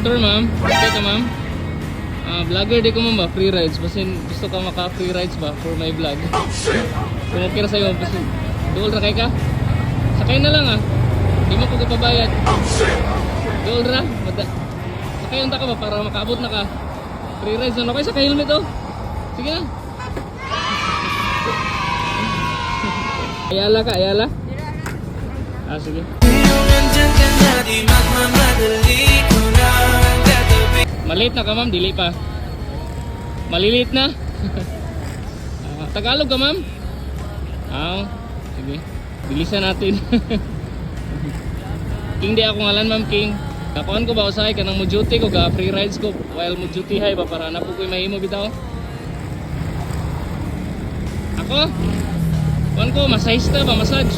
Sure ma'am, okay ka ma'am? Vlogger di ko ma'am ba, free rides. Basin gusto ka maka free rides ba for my vlog? Kung okay na sa'yo, basin dool ra kay ka? Sakay na lang di mo ko kapabayad. Dool ra, sakay unta ka ba para makaabot na ka? Free rides na okay, sakay helmet sige na. Ayala ka, Ayala? Sige. Malate na ka ma'am, dili pa. Malilate na. Tagalog ka ma'am? Sige. Bilisan natin. King di ako ngalan ma'am, King. Kakuan ko ba usahay ka ng mo-duty ko, ka free rides ko while mo-duty hay ba para na po ko'y mahimo bitaw? Ako? Kuan ko, masahista ba, massage?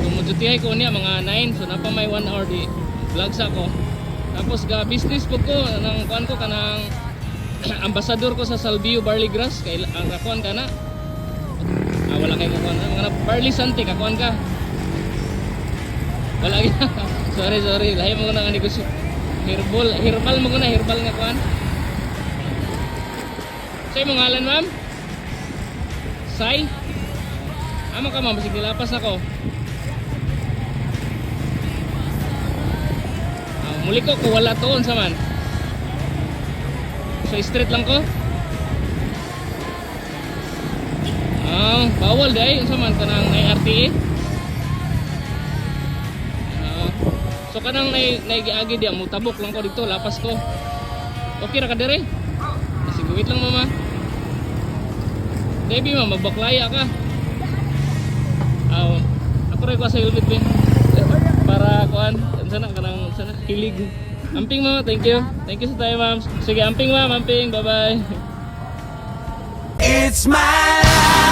Kung mo-duty hay ko niya, mga 9, so napa may 1 hour di vlogs ako. Tapos ga business po ko nang kuan ko kanang ambassador ko sa Salvio Barley Grass kay ang kakuan ka na. Wala kay kakuan mga barley santi kakuan ka. Wala gyud. sorry, lahi mo na nga negosyo. Herbal mo na herbal nga kuan. Say mo ngalan ma'am? Say? Amo ka ma'am, sige lapas ako. Muli ko wala toon sa man. So straight lang ko. Bawal dai unsa man kanang RTA. So kanang naigiagi dia mo tabok lang ko dito, lapas ko. Okay ra ka dire? Sige lang mama. Debi mama magbaklaya ka. Ako rin ko sa helmet ba? Para kuan sana kilig. Amping mama, thank you sa tayo ma'am. Sige amping ma'am, amping, bye bye. It's my life.